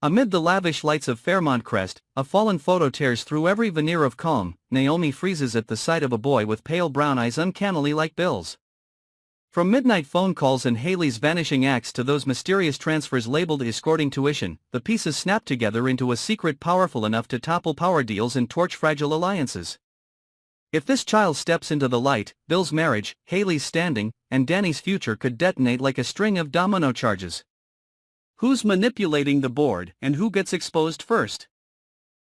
Amid the lavish lights of Fairmont Crest, a fallen photo tears through every veneer of calm. Naomi freezes at the sight of a boy with pale brown eyes uncannily like Bill's. From midnight phone calls and Hayley's vanishing acts to those mysterious transfers labeled escorting tuition, the pieces snap together into a secret powerful enough to topple power deals and torch fragile alliances. If this child steps into the light, Bill's marriage, Hayley's standing, and Danny's future could detonate like a string of domino charges. Who's manipulating the board, and who gets exposed first?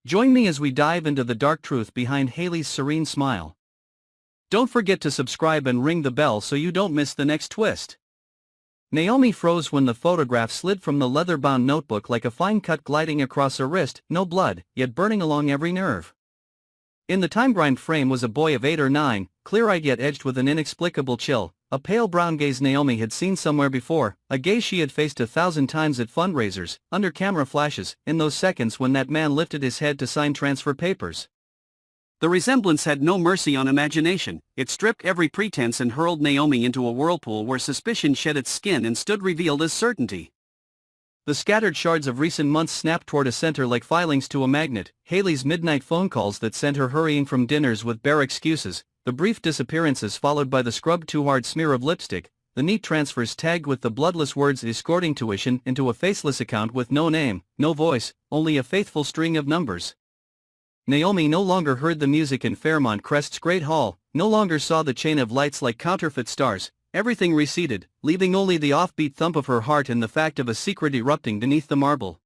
Join me as we dive into the dark truth behind Hayley's serene smile. Don't forget to subscribe and ring the bell so you don't miss the next twist. Naomi froze when the photograph slid from the leather-bound notebook like a fine cut gliding across her wrist, no blood, yet burning along every nerve. In the time-grind frame was a boy of 8 or 9, clear-eyed yet edged with an inexplicable chill, a pale brown gaze Naomi had seen somewhere before, a gaze she had faced 1,000 times at fundraisers, under camera flashes, in those seconds when that man lifted his head to sign transfer papers. The resemblance had no mercy on imagination. It stripped every pretense and hurled Naomi into a whirlpool where suspicion shed its skin and stood revealed as certainty. The scattered shards of recent months snapped toward a center like filings to a magnet. Hayley's midnight phone calls that sent her hurrying from dinners with bare excuses, the brief disappearances followed by the scrubbed-too-hard smear of lipstick, the neat transfers tagged with the bloodless words escorting tuition into a faceless account with no name, no voice, only a faithful string of numbers. Naomi no longer heard the music in Fairmont Crest's great hall, no longer saw the chain of lights like counterfeit stars. Everything receded, leaving only the offbeat thump of her heart and the fact of a secret erupting beneath the marble.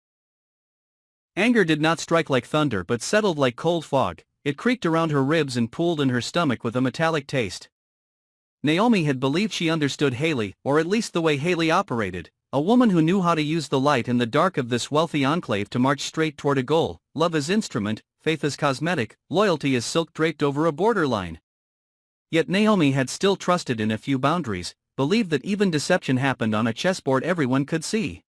Anger did not strike like thunder but settled like cold fog. It creaked around her ribs and pooled in her stomach with a metallic taste. Naomi had believed she understood Hayley, or at least the way Hayley operated, a woman who knew how to use the light and the dark of this wealthy enclave to march straight toward a goal, love as instrument, faith as cosmetic, loyalty as silk draped over a borderline. Yet Naomi had still trusted in a few boundaries, believed that even deception happened on a chessboard everyone could see.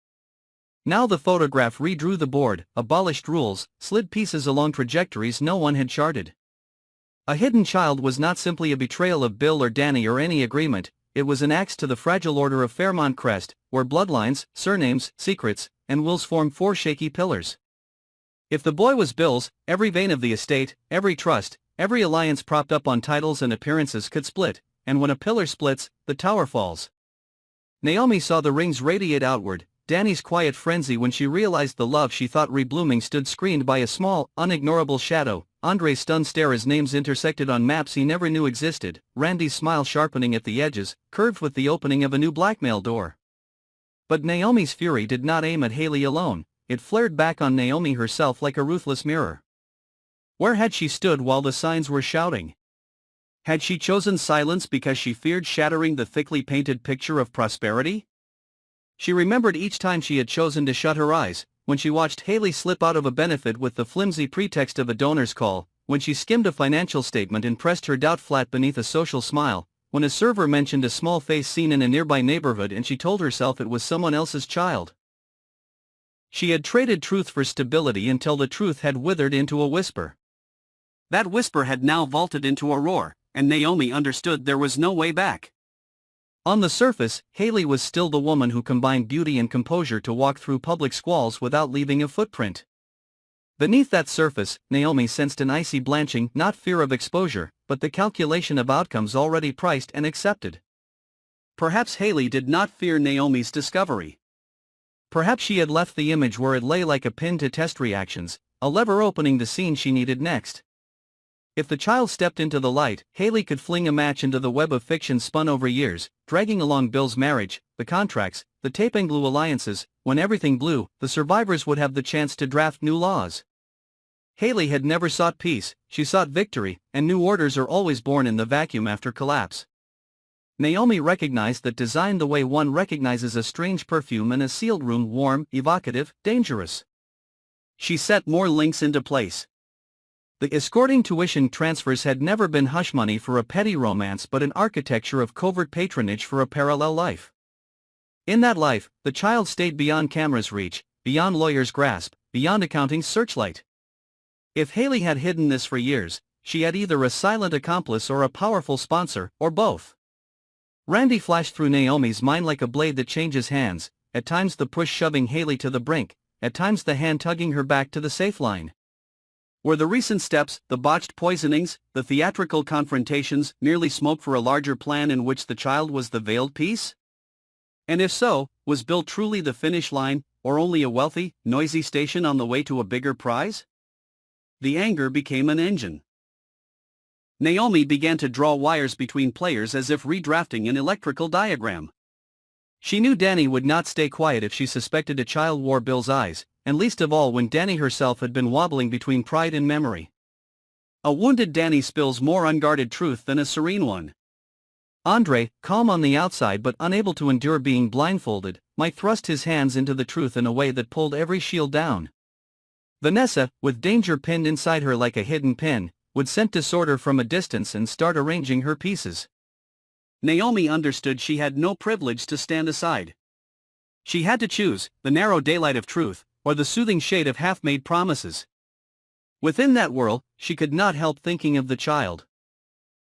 Now the photograph redrew the board, abolished rules, slid pieces along trajectories no one had charted. A hidden child was not simply a betrayal of Bill or Danny or any agreement, it was an axe to the fragile order of Fairmont Crest, where bloodlines, surnames, secrets, and wills formed 4 shaky pillars. If the boy was Bill's, every vein of the estate, every trust, every alliance propped up on titles and appearances could split, and when a pillar splits, the tower falls. Naomi saw the rings radiate outward, Danny's quiet frenzy when she realized the love she thought reblooming stood screened by a small, unignorable shadow, Andre's stunned stare as names intersected on maps he never knew existed, Randy's smile sharpening at the edges, curved with the opening of a new blackmail door. But Naomi's fury did not aim at Hayley alone, it flared back on Naomi herself like a ruthless mirror. Where had she stood while the signs were shouting? Had she chosen silence because she feared shattering the thickly painted picture of prosperity? She remembered each time she had chosen to shut her eyes, when she watched Hayley slip out of a benefit with the flimsy pretext of a donor's call, when she skimmed a financial statement and pressed her doubt flat beneath a social smile, when a server mentioned a small face seen in a nearby neighborhood and she told herself it was someone else's child. She had traded truth for stability until the truth had withered into a whisper. That whisper had now vaulted into a roar, and Naomi understood there was no way back. On the surface, Hayley was still the woman who combined beauty and composure to walk through public squalls without leaving a footprint. Beneath that surface, Naomi sensed an icy blanching, not fear of exposure, but the calculation of outcomes already priced and accepted. Perhaps Hayley did not fear Naomi's discovery. Perhaps she had left the image where it lay like a pin to test reactions, a lever opening the scene she needed next. If the child stepped into the light, Hayley could fling a match into the web of fiction spun over years, dragging along Bill's marriage, the contracts, the tape and glue alliances. When everything blew, the survivors would have the chance to draft new laws. Hayley had never sought peace, she sought victory, and new orders are always born in the vacuum after collapse. Naomi recognized that design the way one recognizes a strange perfume in a sealed room, warm, evocative, dangerous. She set more links into place. The escorting tuition transfers had never been hush money for a petty romance but an architecture of covert patronage for a parallel life. In that life, the child stayed beyond camera's reach, beyond lawyers' grasp, beyond accounting's searchlight. If Hayley had hidden this for years, she had either a silent accomplice or a powerful sponsor, or both. Randy flashed through Naomi's mind like a blade that changes hands, at times the push shoving Hayley to the brink, at times the hand tugging her back to the safe line. Were the recent steps, the botched poisonings, the theatrical confrontations merely smoke for a larger plan in which the child was the veiled piece? And if so, was Bill truly the finish line, or only a wealthy, noisy station on the way to a bigger prize? The anger became an engine. Naomi began to draw wires between players as if redrafting an electrical diagram. She knew Danny would not stay quiet if she suspected a child wore Bill's eyes, and least of all when Danny herself had been wobbling between pride and memory. A wounded Danny spills more unguarded truth than a serene one. Andre, calm on the outside but unable to endure being blindfolded, might thrust his hands into the truth in a way that pulled every shield down. Vanessa, with danger pinned inside her like a hidden pin, would scent disorder from a distance and start arranging her pieces. Naomi understood she had no privilege to stand aside. She had to choose the narrow daylight of truth, or the soothing shade of half-made promises. Within that whirl, she could not help thinking of the child.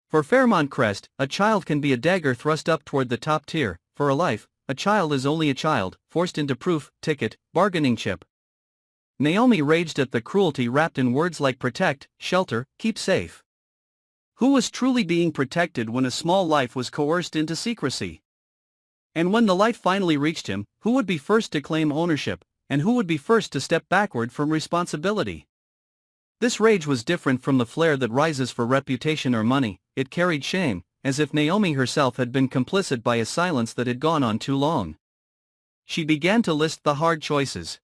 For Fairmont Crest, a child can be a dagger thrust up toward the top tier. For a life, a child is only a child, forced into proof, ticket, bargaining chip. Naomi raged at the cruelty wrapped in words like protect, shelter, keep safe. Who was truly being protected when a small life was coerced into secrecy? And when the light finally reached him, who would be first to claim ownership, and who would be first to step backward from responsibility? This rage was different from the flare that rises for reputation or money. It carried shame, as if Naomi herself had been complicit by a silence that had gone on too long. She began to list the hard choices.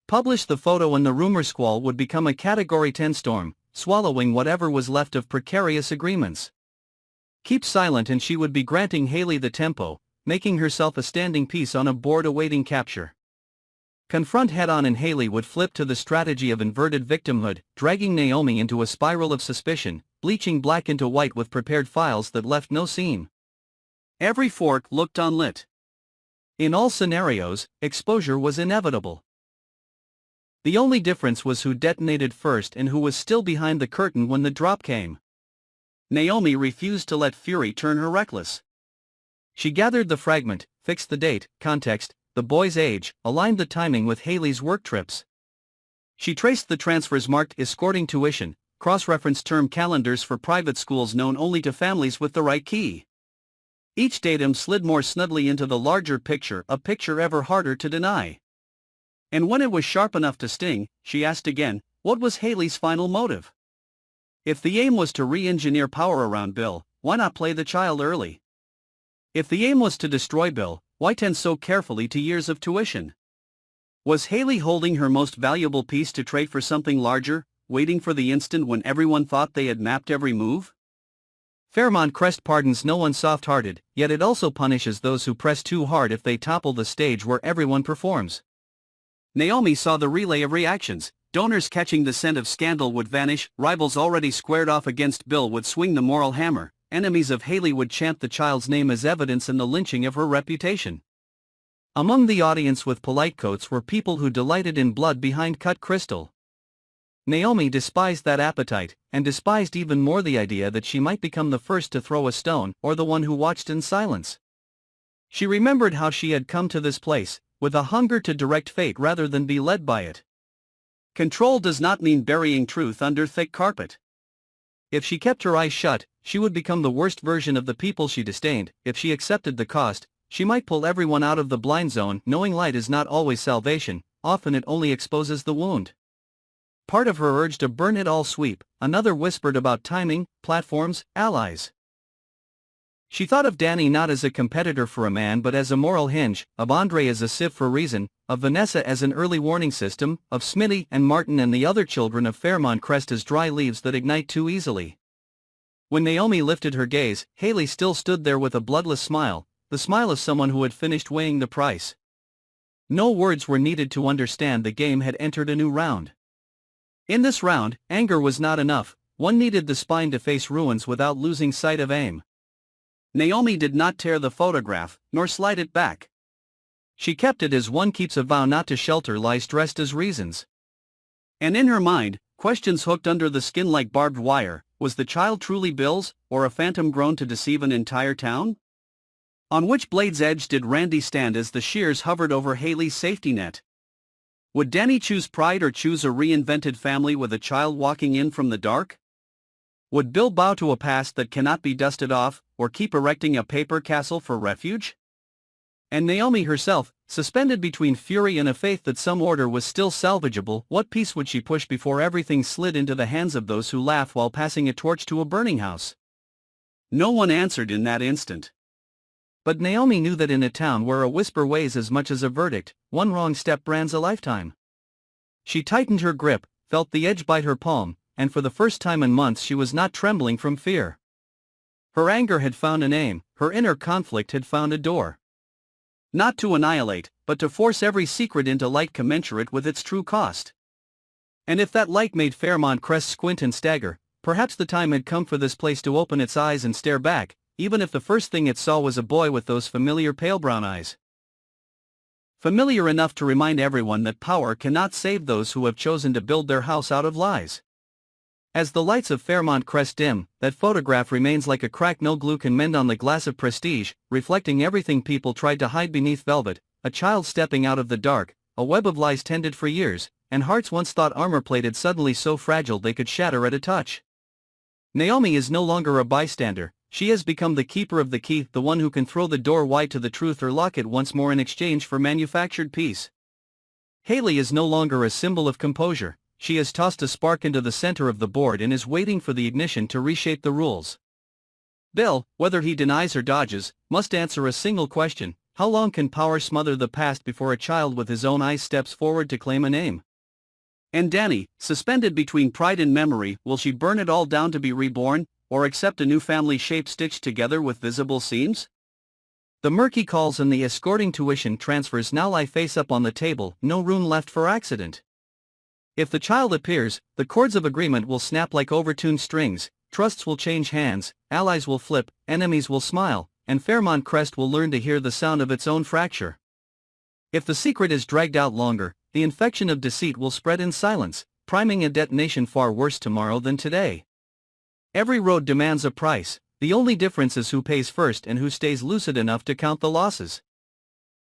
Publish the photo and the rumor squall would become a Category 10 storm, swallowing whatever was left of precarious agreements. Keep silent and she would be granting Hayley the tempo, making herself a standing piece on a board awaiting capture. Confront head-on and Hayley would flip to the strategy of inverted victimhood, dragging Naomi into a spiral of suspicion, bleaching black into white with prepared files that left no seam. Every fork looked unlit. In all scenarios, exposure was inevitable. The only difference was who detonated first and who was still behind the curtain when the drop came. Naomi refused to let fury turn her reckless. She gathered the fragment, fixed the date, context, the boy's age, aligned the timing with Hayley's work trips. She traced the transfers marked escorting tuition, cross-referenced term calendars for private schools known only to families with the right key. Each datum slid more snugly into the larger picture, a picture ever harder to deny. And when it was sharp enough to sting, she asked again, what was Hayley's final motive? If the aim was to re-engineer power around Bill, why not play the child early? If the aim was to destroy Bill, why tend so carefully to years of tuition? Was Hayley holding her most valuable piece to trade for something larger, waiting for the instant when everyone thought they had mapped every move? Fairmont Crest pardons no one soft-hearted, yet it also punishes those who press too hard if they topple the stage where everyone performs. Naomi saw the relay of reactions. Donors catching the scent of scandal would vanish, rivals already squared off against Bill would swing the moral hammer, enemies of Hayley would chant the child's name as evidence in the lynching of her reputation. Among the audience with polite coats were people who delighted in blood behind cut crystal. Naomi despised that appetite, and despised even more the idea that she might become the first to throw a stone or the one who watched in silence. She remembered how she had come to this place, with a hunger to direct fate rather than be led by it. Control does not mean burying truth under thick carpet. If she kept her eyes shut, she would become the worst version of the people she disdained. If she accepted the cost, she might pull everyone out of the blind zone. Knowing light is not always salvation, often it only exposes the wound. Part of her urged a burn-it-all sweep, another whispered about timing, platforms, allies. She thought of Danny not as a competitor for a man but as a moral hinge, of Andre as a sieve for reason, of Vanessa as an early warning system, of Smitty and Martin and the other children of Fairmont Crest as dry leaves that ignite too easily. When Naomi lifted her gaze, Hayley still stood there with a bloodless smile, the smile of someone who had finished weighing the price. No words were needed to understand the game had entered a new round. In this round, anger was not enough, one needed the spine to face ruins without losing sight of aim. Naomi did not tear the photograph, nor slide it back. She kept it as one keeps a vow not to shelter lies dressed as reasons. And in her mind, questions hooked under the skin like barbed wire: was the child truly Bill's, or a phantom grown to deceive an entire town? On which blade's edge did Randy stand as the shears hovered over Hayley's safety net? Would Danny choose pride or choose a reinvented family with a child walking in from the dark? Would Bill bow to a past that cannot be dusted off, or keep erecting a paper castle for refuge? And Naomi herself, suspended between fury and a faith that some order was still salvageable, what peace would she push before everything slid into the hands of those who laugh while passing a torch to a burning house? No one answered in that instant. But Naomi knew that in a town where a whisper weighs as much as a verdict, one wrong step brands a lifetime. She tightened her grip, felt the edge bite her palm, and for the first time in months she was not trembling from fear. Her anger had found an aim, her inner conflict had found a door. Not to annihilate, but to force every secret into light commensurate with its true cost. And if that light made Fairmont Crest squint and stagger, perhaps the time had come for this place to open its eyes and stare back, even if the first thing it saw was a boy with those familiar pale brown eyes. Familiar enough to remind everyone that power cannot save those who have chosen to build their house out of lies. As the lights of Fairmont Crest dim, that photograph remains like a crack no glue can mend on the glass of prestige, reflecting everything people tried to hide beneath velvet: a child stepping out of the dark, a web of lies tended for years, and hearts once thought armor-plated suddenly so fragile they could shatter at a touch. Naomi is no longer a bystander, she has become the keeper of the key, the one who can throw the door wide to the truth or lock it once more in exchange for manufactured peace. Hayley is no longer a symbol of composure. She has tossed a spark into the center of the board and is waiting for the ignition to reshape the rules. Bill, whether he denies or dodges, must answer a single question: how long can power smother the past before a child with his own eyes steps forward to claim a name? And Danny, suspended between pride and memory, will she burn it all down to be reborn, or accept a new family shape stitched together with visible seams? The murky calls and the escorting tuition transfers now lie face up on the table, no room left for accident. If the child appears, the cords of agreement will snap like overtuned strings, trusts will change hands, allies will flip, enemies will smile, and Fairmont Crest will learn to hear the sound of its own fracture. If the secret is dragged out longer, the infection of deceit will spread in silence, priming a detonation far worse tomorrow than today. Every road demands a price, the only difference is who pays first and who stays lucid enough to count the losses.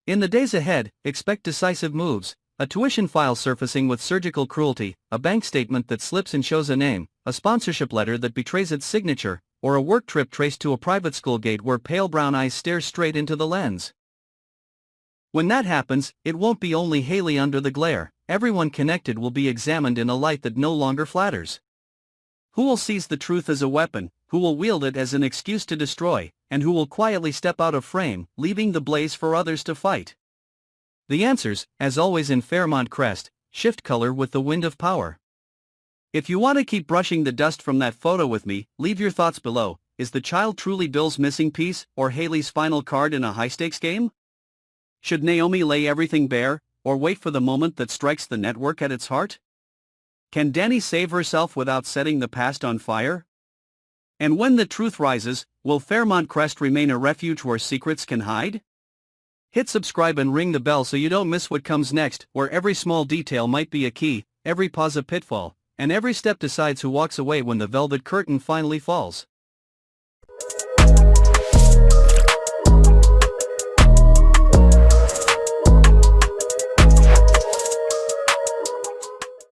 In the days ahead, expect decisive moves. A tuition file surfacing with surgical cruelty, a bank statement that slips and shows a name, a sponsorship letter that betrays its signature, or a work trip traced to a private school gate where pale brown eyes stare straight into the lens. When that happens, it won't be only Hayley under the glare, everyone connected will be examined in a light that no longer flatters. Who will seize the truth as a weapon, who will wield it as an excuse to destroy, and who will quietly step out of frame, leaving the blaze for others to fight? The answers, as always in Fairmont Crest, shift color with the wind of power. If you want to keep brushing the dust from that photo with me, leave your thoughts below. Is the child truly Bill's missing piece, or Hayley's final card in a high-stakes game? Should Naomi lay everything bare, or wait for the moment that strikes the network at its heart? Can Danny save herself without setting the past on fire? And when the truth rises, will Fairmont Crest remain a refuge where secrets can hide? Hit subscribe and ring the bell so you don't miss what comes next, where every small detail might be a key, every pause a pitfall, and every step decides who walks away when the velvet curtain finally falls.